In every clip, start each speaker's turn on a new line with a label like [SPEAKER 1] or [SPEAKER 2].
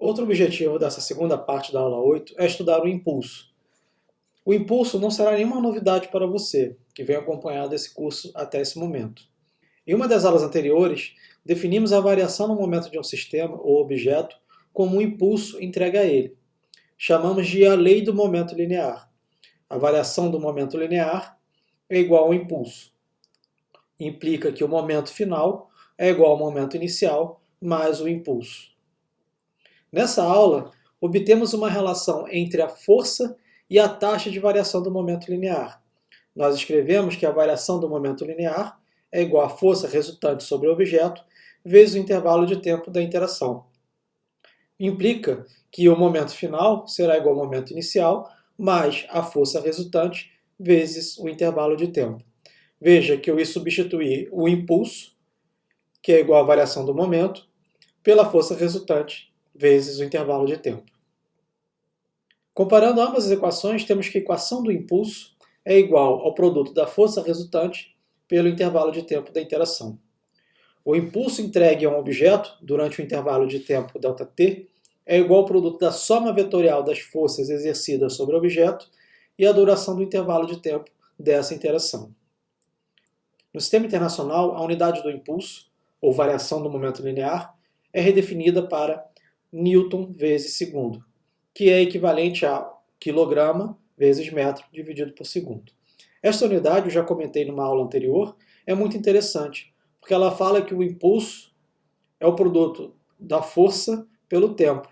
[SPEAKER 1] Outro objetivo dessa segunda parte da aula 8 é estudar o impulso. O impulso não será nenhuma novidade para você, que vem acompanhando esse curso até esse momento. Em uma das aulas anteriores, definimos a variação no momento de um sistema ou objeto como um impulso entregue a ele. Chamamos de a lei do momento linear. A variação do momento linear é igual ao impulso. Implica que o momento final é igual ao momento inicial mais o impulso. Nessa aula, obtemos uma relação entre a força e a taxa de variação do momento linear. Nós escrevemos que a variação do momento linear é igual à força resultante sobre o objeto vezes o intervalo de tempo da interação. Implica que o momento final será igual ao momento inicial mais a força resultante vezes o intervalo de tempo. Veja que eu ia substituir o impulso, que é igual à variação do momento, pela força resultante vezes o intervalo de tempo. Comparando ambas as equações, temos que a equação do impulso é igual ao produto da força resultante pelo intervalo de tempo da interação. O impulso entregue a um objeto durante o intervalo de tempo ΔT é igual ao produto da soma vetorial das forças exercidas sobre o objeto e a duração do intervalo de tempo dessa interação. No sistema internacional, a unidade do impulso, ou variação do momento linear, é redefinida para Newton vezes segundo, que é equivalente a quilograma vezes metro dividido por segundo. Esta unidade, eu já comentei numa aula anterior, é muito interessante, porque ela fala que o impulso é o produto da força pelo tempo.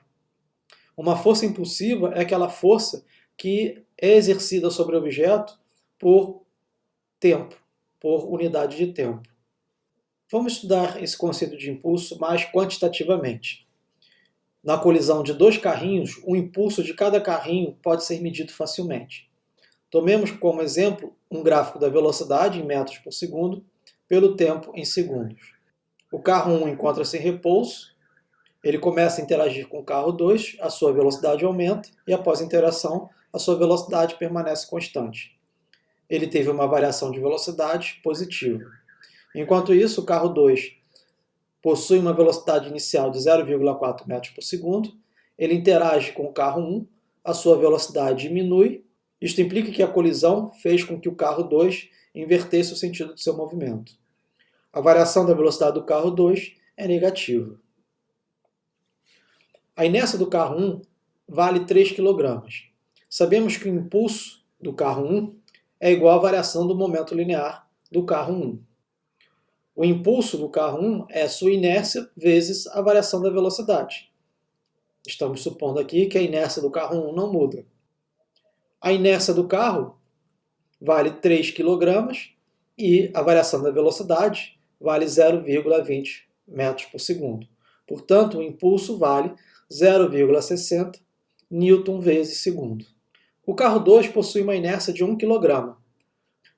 [SPEAKER 1] Uma força impulsiva é aquela força que é exercida sobre o objeto por tempo, por unidade de tempo. Vamos estudar esse conceito de impulso mais quantitativamente. Na colisão de dois carrinhos, o impulso de cada carrinho pode ser medido facilmente. Tomemos como exemplo um gráfico da velocidade em metros por segundo pelo tempo em segundos. O carro 1 encontra-se em repouso, ele começa a interagir com o carro 2, a sua velocidade aumenta e após a interação, a sua velocidade permanece constante. Ele teve uma variação de velocidade positiva. Enquanto isso, o carro 2 possui uma velocidade inicial de 0,4 metros por segundo, ele interage com o carro 1, a sua velocidade diminui. Isto implica que a colisão fez com que o carro 2 invertesse o sentido de seu movimento. A variação da velocidade do carro 2 é negativa. A inércia do carro 1 vale 3 kg. Sabemos que o impulso do carro 1 é igual à variação do momento linear do carro 1. O impulso do carro 1 é a sua inércia vezes a variação da velocidade. Estamos supondo aqui que a inércia do carro 1 não muda. A inércia do carro vale 3 kg e a variação da velocidade vale 0,20 metros por segundo. Portanto, o impulso vale 0,60 Newton vezes segundo. O carro 2 possui uma inércia de 1 kg.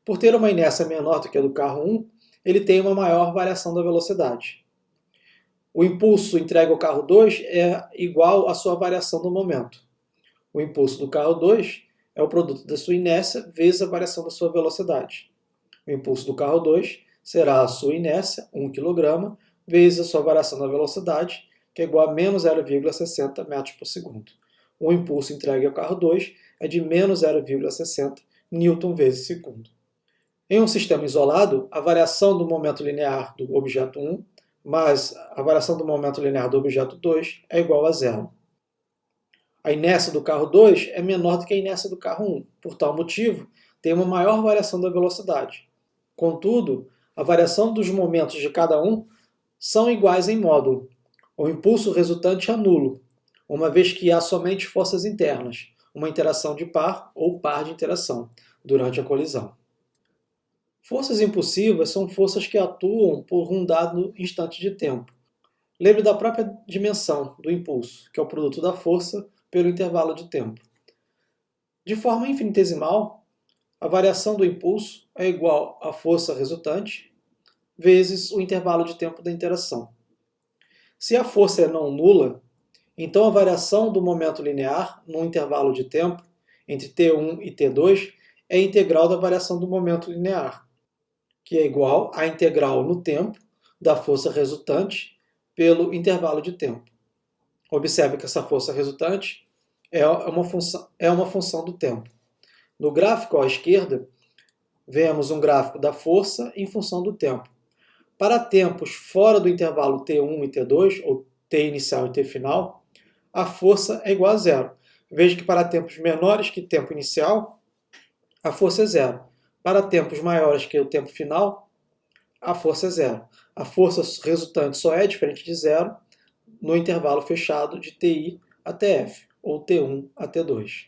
[SPEAKER 1] Por ter uma inércia menor do que a do carro 1, ele tem uma maior variação da velocidade. O impulso entregue ao carro 2 é igual à sua variação do momento. O impulso do carro 2 é o produto da sua inércia vezes a variação da sua velocidade. O impulso do carro 2 será a sua inércia, 1 kg, vezes a sua variação da velocidade, que é igual a menos 0,60 metros por segundo. O impulso entregue ao carro 2 é de menos 0,60 Newton vezes segundo. Em um sistema isolado, a variação do momento linear do objeto 1 mais a variação do momento linear do objeto 2 é igual a zero. A inércia do carro 2 é menor do que a inércia do carro 1. Por tal motivo, tem uma maior variação da velocidade. Contudo, a variação dos momentos de cada um são iguais em módulo. O impulso resultante é nulo, uma vez que há somente forças internas, uma interação de par ou par de interação, durante a colisão. Forças impulsivas são forças que atuam por um dado instante de tempo. Lembre da própria dimensão do impulso, que é o produto da força pelo intervalo de tempo. De forma infinitesimal, a variação do impulso é igual à força resultante vezes o intervalo de tempo da interação. Se a força é não nula, então a variação do momento linear no intervalo de tempo entre t1 e t2 é a integral da variação do momento linear, que é igual à integral no tempo da força resultante pelo intervalo de tempo. Observe que essa força resultante é uma função do tempo. No gráfico à esquerda, vemos um gráfico da força em função do tempo. Para tempos fora do intervalo T1 e T2, ou T inicial e T final, a força é igual a zero. Veja que para tempos menores que tempo inicial, a força é zero. Para tempos maiores que o tempo final, a força é zero. A força resultante só é diferente de zero no intervalo fechado de Ti a Tf, ou T1 a T2.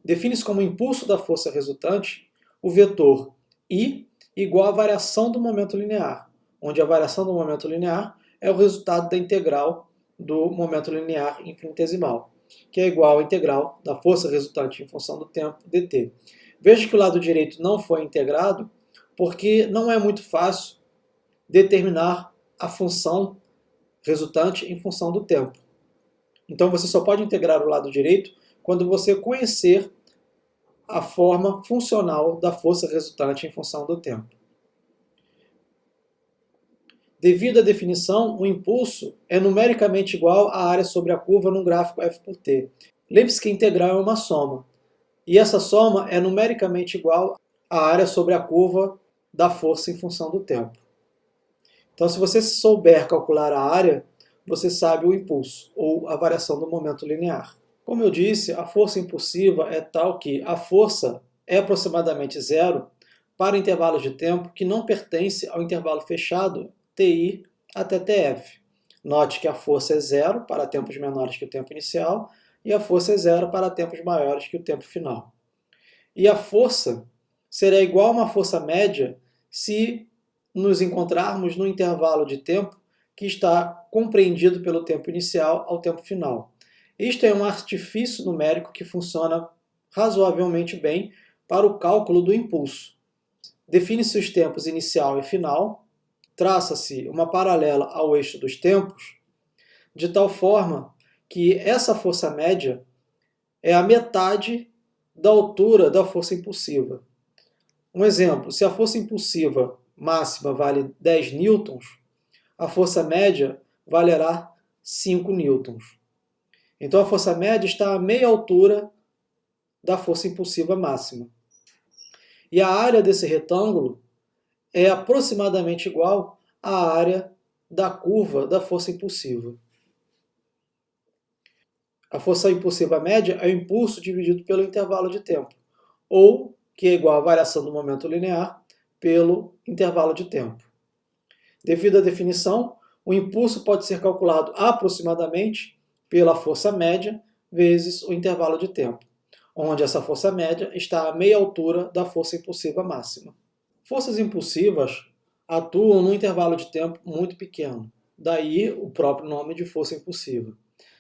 [SPEAKER 1] Define-se como impulso da força resultante o vetor I igual à variação do momento linear, onde a variação do momento linear é o resultado da integral do momento linear infinitesimal, que é igual à integral da força resultante em função do tempo dt. Veja que o lado direito não foi integrado, porque não é muito fácil determinar a função resultante em função do tempo. Então você só pode integrar o lado direito quando você conhecer a forma funcional da força resultante em função do tempo. Devido à definição, o impulso é numericamente igual à área sobre a curva num gráfico f por t. Lembre-se que a integral é uma soma, e essa soma é numericamente igual à área sobre a curva da força em função do tempo. Então, se você souber calcular a área, você sabe o impulso, ou a variação do momento linear. Como eu disse, a força impulsiva é tal que a força é aproximadamente zero para intervalos de tempo que não pertence ao intervalo fechado Ti até Tf. Note que a força é zero para tempos menores que o tempo inicial e a força é zero para tempos maiores que o tempo final. E a força será igual a uma força média se nos encontrarmos no intervalo de tempo que está compreendido pelo tempo inicial ao tempo final. Isto é um artifício numérico que funciona razoavelmente bem para o cálculo do impulso. Define-se os tempos inicial e final, traça-se uma paralela ao eixo dos tempos, de tal forma que essa força média é a metade da altura da força impulsiva. Um exemplo, se a força impulsiva máxima vale 10 newtons, a força média valerá 5 newtons. Então a força média está a meia altura da força impulsiva máxima. E a área desse retângulo é aproximadamente igual à área da curva da força impulsiva. A força impulsiva média é o impulso dividido pelo intervalo de tempo, ou que é igual à variação do momento linear pelo intervalo de tempo. Devido à definição, o impulso pode ser calculado aproximadamente pela força média vezes o intervalo de tempo, onde essa força média está a meia altura da força impulsiva máxima. Forças impulsivas atuam num intervalo de tempo muito pequeno, daí o próprio nome de força impulsiva.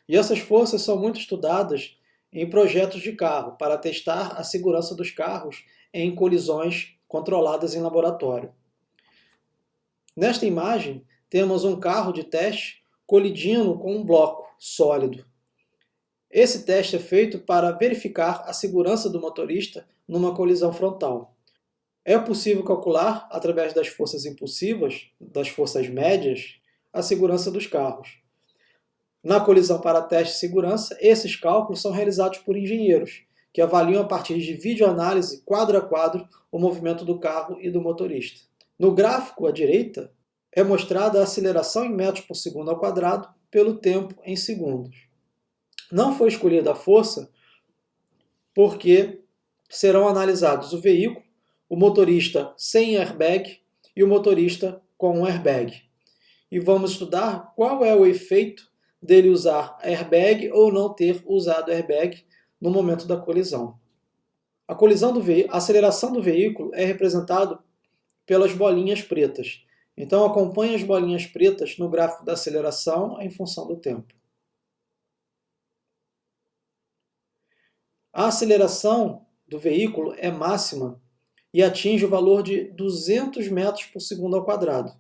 [SPEAKER 1] E essas forças são muito estudadas em projetos de carro, para testar a segurança dos carros em colisões controladas em laboratório. Nesta imagem, temos um carro de teste colidindo com um bloco sólido. Esse teste é feito para verificar a segurança do motorista numa colisão frontal. É possível calcular, através das forças impulsivas, das forças médias, a segurança dos carros. Na colisão para teste de segurança, esses cálculos são realizados por engenheiros, que avaliam a partir de videoanálise quadro a quadro o movimento do carro e do motorista. No gráfico à direita, é mostrada a aceleração em metros por segundo ao quadrado pelo tempo em segundos. Não foi escolhida a força porque serão analisados o veículo, o motorista sem airbag e o motorista com um airbag. E vamos estudar qual é o efeito dele usar airbag ou não ter usado airbag no momento da colisão. A aceleração do veículo é representada pelas bolinhas pretas. Então acompanhe as bolinhas pretas no gráfico da aceleração em função do tempo. A aceleração do veículo é máxima e atinge o valor de 200 metros por segundo ao quadrado,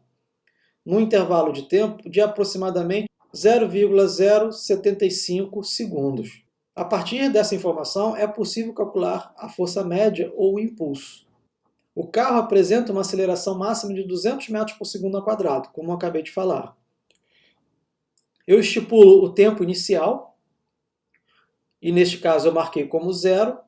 [SPEAKER 1] num intervalo de tempo de aproximadamente 0,075 segundos. A partir dessa informação, é possível calcular a força média ou o impulso. O carro apresenta uma aceleração máxima de 200 metros por segundo ao quadrado, como eu acabei de falar. Eu estipulo o tempo inicial, e neste caso eu marquei como 0,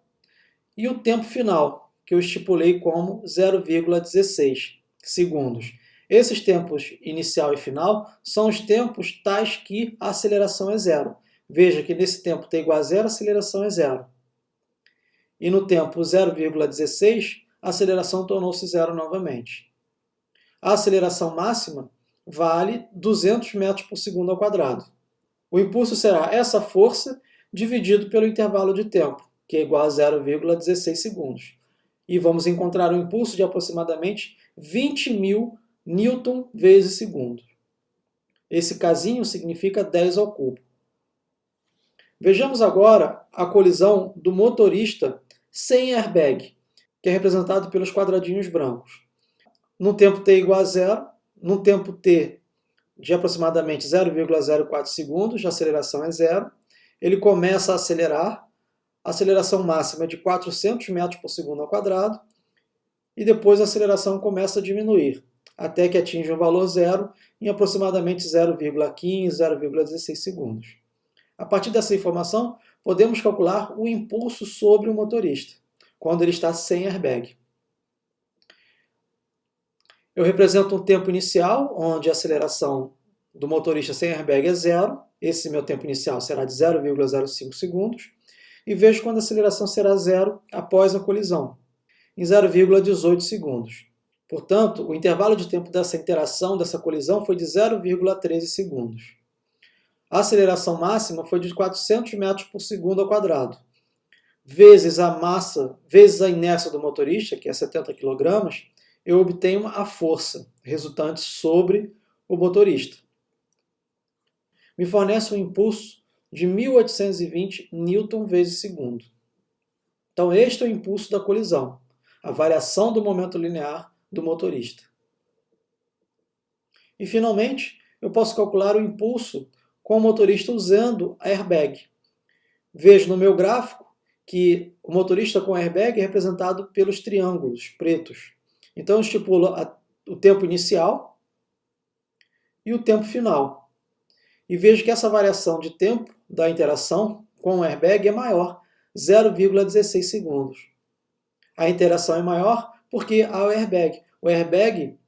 [SPEAKER 1] e o tempo final, que eu estipulei como 0,16 segundos. Esses tempos inicial e final são os tempos tais que a aceleração é zero. Veja que nesse tempo t igual a zero, a aceleração é zero. E no tempo 0,16, a aceleração tornou-se zero novamente. A aceleração máxima vale 200 metros por segundo ao quadrado. O impulso será essa força dividido pelo intervalo de tempo, que é igual a 0,16 segundos. E vamos encontrar um impulso de aproximadamente 20.000 newton vezes segundo. Esse casinho significa 10 ao cubo. Vejamos agora a colisão do motorista sem airbag, que é representado pelos quadradinhos brancos. No tempo t igual a zero, no tempo t de aproximadamente 0,04 segundos, a aceleração é zero, ele começa a acelerar, a aceleração máxima é de 400 metros por segundo ao quadrado, e depois a aceleração começa a diminuir, até que atinge um valor zero em aproximadamente 0,15, 0,16 segundos. A partir dessa informação, podemos calcular o impulso sobre o motorista, quando ele está sem airbag. Eu represento um tempo inicial, onde a aceleração do motorista sem airbag é zero. Esse meu tempo inicial será de 0,05 segundos. E vejo quando a aceleração será zero após a colisão, em 0,18 segundos. Portanto, o intervalo de tempo dessa interação, dessa colisão, foi de 0,13 segundos. A aceleração máxima foi de 400 metros por segundo ao quadrado, vezes a massa, vezes a inércia do motorista, que é 70 kg, eu obtenho a força resultante sobre o motorista. Me fornece um impulso de 1.820 newton vezes segundo. Então, este é o impulso da colisão, a variação do momento linear do motorista. E, finalmente, eu posso calcular o impulso com o motorista usando airbag. Vejo no meu gráfico que o motorista com airbag é representado pelos triângulos pretos. Então, eu estipulo o tempo inicial e o tempo final. E vejo que essa variação de tempo da interação com o airbag é maior, 0,16 segundos. A interação é maior porque há o airbag. O airbag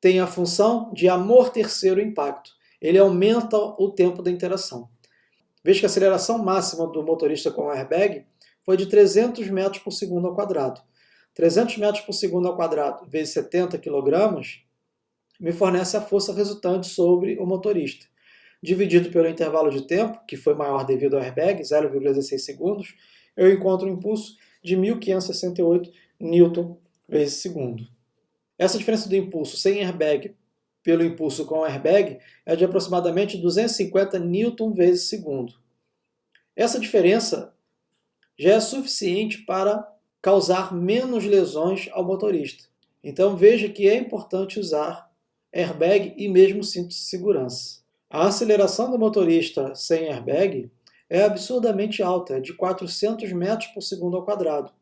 [SPEAKER 1] tem a função de amortecer o impacto. Ele aumenta o tempo da interação. Vejo que a aceleração máxima do motorista com o airbag foi de 300 metros por segundo ao quadrado. 300 metros por segundo ao quadrado vezes 70 kg me fornece a força resultante sobre o motorista. Dividido pelo intervalo de tempo, que foi maior devido ao airbag, 0,16 segundos, eu encontro um impulso de 1.568 newton vezes segundo. Essa diferença do impulso sem airbag pelo impulso com airbag é de aproximadamente 250 newton vezes segundo. Essa diferença já é suficiente para causar menos lesões ao motorista. Então veja que é importante usar airbag e mesmo cinto de segurança. A aceleração do motorista sem airbag é absurdamente alta, é de 400 metros por segundo ao quadrado.